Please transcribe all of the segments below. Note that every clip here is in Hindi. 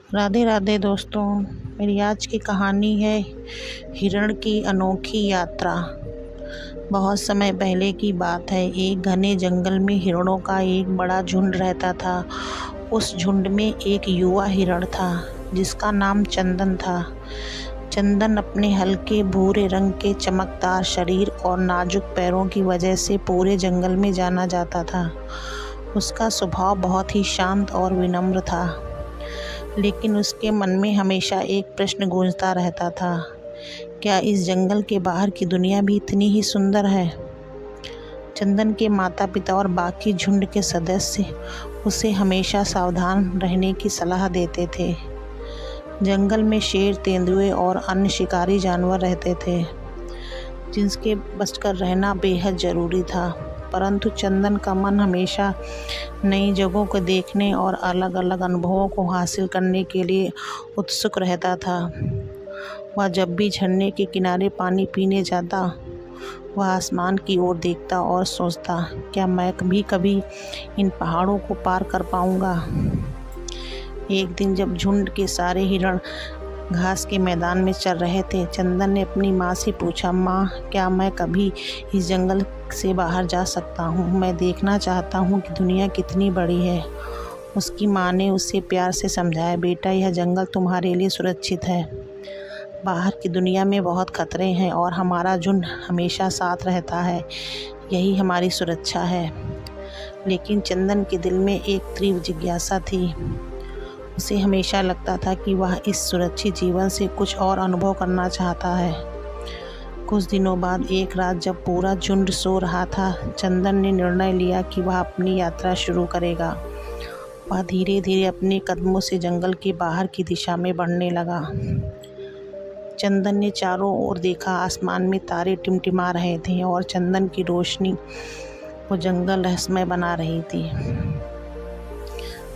राधे राधे दोस्तों। मेरी आज की कहानी है हिरण की अनोखी यात्रा। बहुत समय पहले की बात है। एक घने जंगल में हिरणों का एक बड़ा झुंड रहता था। उस झुंड में एक युवा हिरण था जिसका नाम चंदन था। चंदन अपने हल्के भूरे रंग के चमकदार शरीर और नाजुक पैरों की वजह से पूरे जंगल में जाना जाता था। उसका स्वभाव बहुत ही शांत और विनम्र था, लेकिन उसके मन में हमेशा एक प्रश्न गूंजता रहता था, क्या इस जंगल के बाहर की दुनिया भी इतनी ही सुंदर है? चंदन के माता पिता और बाकी झुंड के सदस्य उसे हमेशा सावधान रहने की सलाह देते थे। जंगल में शेर, तेंदुए और अन्य शिकारी जानवर रहते थे जिनके बचकर रहना बेहद ज़रूरी था। परंतु चंदन का मन हमेशा नई जगहों को देखने और अलग अलग अनुभवों को हासिल करने के लिए उत्सुक रहता था। वह जब भी झरने के किनारे पानी पीने जाता, वह आसमान की ओर देखता और सोचता, क्या मैं भी कभी इन पहाड़ों को पार कर पाऊंगा? एक दिन जब झुंड के सारे हिरण घास के मैदान में चल रहे थे, चंदन ने अपनी माँ से पूछा, माँ, क्या मैं कभी इस जंगल से बाहर जा सकता हूँ? मैं देखना चाहता हूँ कि दुनिया कितनी बड़ी है। उसकी माँ ने उसे प्यार से समझाया, बेटा, यह जंगल तुम्हारे लिए सुरक्षित है। बाहर की दुनिया में बहुत खतरे हैं और हमारा झुंड हमेशा साथ रहता है। यही हमारी सुरक्षा है। लेकिन चंदन के दिल में एक तीव्र जिज्ञासा थी। उसे हमेशा लगता था कि वह इस सुरक्षित जीवन से कुछ और अनुभव करना चाहता है। कुछ दिनों बाद एक रात जब पूरा झुंड सो रहा था, चंदन ने निर्णय लिया कि वह अपनी यात्रा शुरू करेगा। वह धीरे धीरे अपने कदमों से जंगल के बाहर की दिशा में बढ़ने लगा। चंदन ने चारों ओर देखा। आसमान में तारे टिमटिमा रहे थे और चंदन की रोशनी वो जंगल रहस्यमय बना रही थी।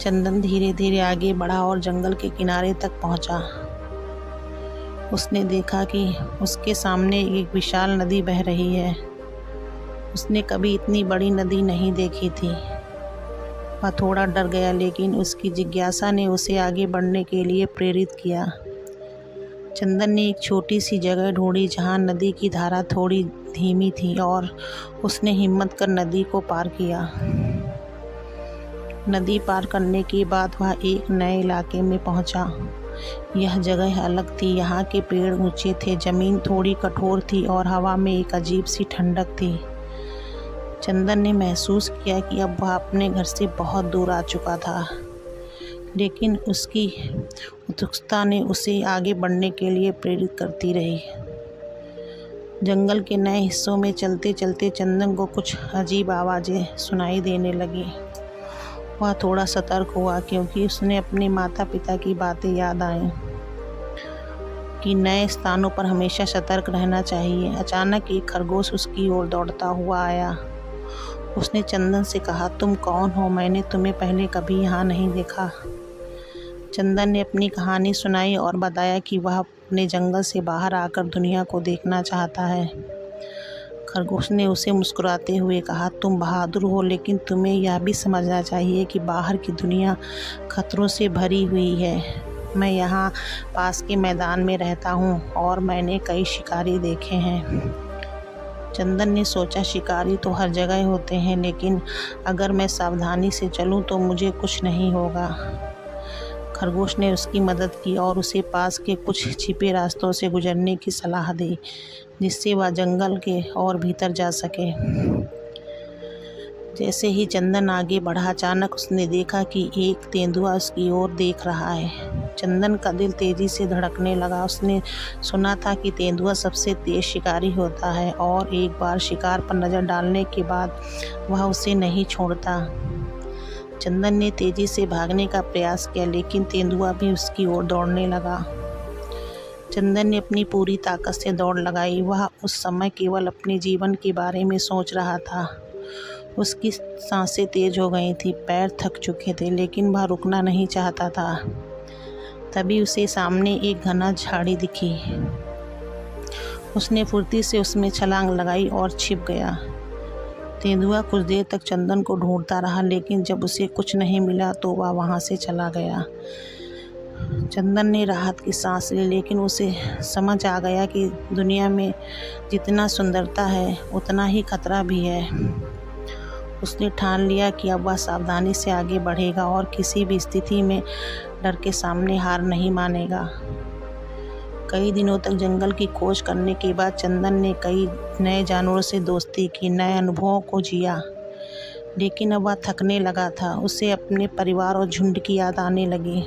चंदन धीरे धीरे आगे बढ़ा और जंगल के किनारे तक पहुंचा। उसने देखा कि उसके सामने एक विशाल नदी बह रही है। उसने कभी इतनी बड़ी नदी नहीं देखी थी। वह थोड़ा डर गया, लेकिन उसकी जिज्ञासा ने उसे आगे बढ़ने के लिए प्रेरित किया। चंदन ने एक छोटी सी जगह ढूंढी जहां नदी की धारा थोड़ी धीमी थी और उसने हिम्मत कर नदी को पार किया। नदी पार करने के बाद वह एक नए इलाके में पहुंचा। यह जगह अलग थी। यहाँ के पेड़ ऊंचे थे, ज़मीन थोड़ी कठोर थी और हवा में एक अजीब सी ठंडक थी। चंदन ने महसूस किया कि अब वह अपने घर से बहुत दूर आ चुका था, लेकिन उसकी उत्सुकता ने उसे आगे बढ़ने के लिए प्रेरित करती रही। जंगल के नए हिस्सों में चलते चलते चंदन को कुछ अजीब आवाज़ें सुनाई देने लगी। वह थोड़ा सतर्क हुआ, क्योंकि उसने अपने माता पिता की बातें याद आईं कि नए स्थानों पर हमेशा सतर्क रहना चाहिए। अचानक एक खरगोश उसकी ओर दौड़ता हुआ आया। उसने चंदन से कहा, तुम कौन हो? मैंने तुम्हें पहले कभी यहाँ नहीं देखा। चंदन ने अपनी कहानी सुनाई और बताया कि वह अपने जंगल से बाहर आकर दुनिया को देखना चाहता है। खरगोश ने उसे मुस्कुराते हुए कहा, तुम बहादुर हो, लेकिन तुम्हें यह भी समझना चाहिए कि बाहर की दुनिया खतरों से भरी हुई है। मैं यहाँ पास के मैदान में रहता हूँ और मैंने कई शिकारी देखे हैं। चंदन ने सोचा, शिकारी तो हर जगह होते हैं, लेकिन अगर मैं सावधानी से चलूँ तो मुझे कुछ नहीं होगा। खरगोश ने उसकी मदद की और उसे पास के कुछ छिपे रास्तों से गुजरने की सलाह दी, जिससे वह जंगल के और भीतर जा सके। जैसे ही चंदन आगे बढ़ा, अचानक उसने देखा कि एक तेंदुआ उसकी ओर देख रहा है। चंदन का दिल तेजी से धड़कने लगा। उसने सुना था कि तेंदुआ सबसे तेज शिकारी होता है और एक बार शिकार पर नज़र डालने के बाद वह उसे नहीं छोड़ता। चंदन ने तेजी से भागने का प्रयास किया, लेकिन तेंदुआ भी उसकी ओर दौड़ने लगा। चंदन ने अपनी पूरी ताकत से दौड़ लगाई। वह उस समय केवल अपने जीवन के बारे में सोच रहा था। उसकी सांसें तेज हो गई थी, पैर थक चुके थे, लेकिन वह रुकना नहीं चाहता था। तभी उसे सामने एक घना झाड़ी दिखी। उसने फुर्ती से उसमें छलांग लगाई और छिप गया। तेंदुआ कुछ देर तक चंदन को ढूंढता रहा, लेकिन जब उसे कुछ नहीं मिला तो वह वहाँ से चला गया। चंदन ने राहत की सांस ली, लेकिन उसे समझ आ गया कि दुनिया में जितना सुंदरता है उतना ही खतरा भी है। उसने ठान लिया कि अब वह सावधानी से आगे बढ़ेगा और किसी भी स्थिति में डर के सामने हार नहीं मानेगा। कई दिनों तक जंगल की खोज करने के बाद चंदन ने कई नए जानवरों से दोस्ती की, नए अनुभवों को जिया, लेकिन अब वह थकने लगा था। उसे अपने परिवार और झुंड की याद आने लगी।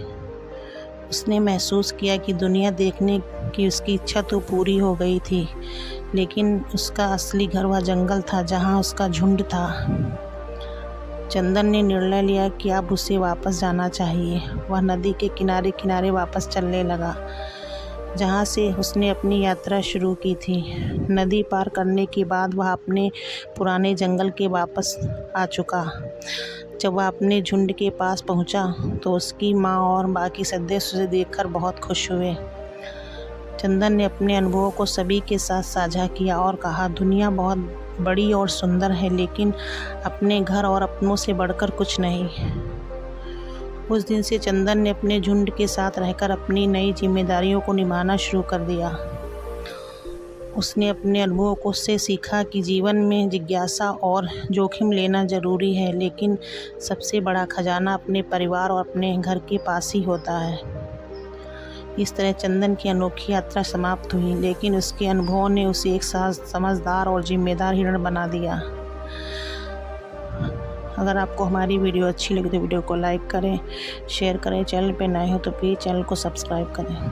उसने महसूस किया कि दुनिया देखने की उसकी इच्छा तो पूरी हो गई थी, लेकिन उसका असली घर वह जंगल था जहाँ उसका झुंड था। चंदन ने निर्णय लिया कि अब उसे वापस जाना चाहिए। वह नदी के किनारे किनारे वापस चलने लगा, जहाँ से उसने अपनी यात्रा शुरू की थी। नदी पार करने के बाद वह अपने पुराने जंगल के वापस आ चुका। जब वह अपने झुंड के पास पहुँचा तो उसकी माँ और बाकी सदस्य उसे देखकर बहुत खुश हुए। चंदन ने अपने अनुभवों को सभी के साथ साझा किया और कहा, दुनिया बहुत बड़ी और सुंदर है, लेकिन अपने घर और अपनों से बढ़कर कुछ नहीं। उस दिन से चंदन ने अपने झुंड के साथ रहकर अपनी नई जिम्मेदारियों को निभाना शुरू कर दिया। उसने अपने अनुभवों से सीखा कि जीवन में जिज्ञासा और जोखिम लेना ज़रूरी है, लेकिन सबसे बड़ा खजाना अपने परिवार और अपने घर के पास ही होता है। इस तरह चंदन की अनोखी यात्रा समाप्त हुई, लेकिन उसके अनुभवों ने उसे एक समझदार और जिम्मेदार हिरण बना दिया। अगर आपको हमारी वीडियो अच्छी लगी तो वीडियो को लाइक करें, शेयर करें। चैनल पे नए हो तो प्लीज़ चैनल को सब्सक्राइब करें।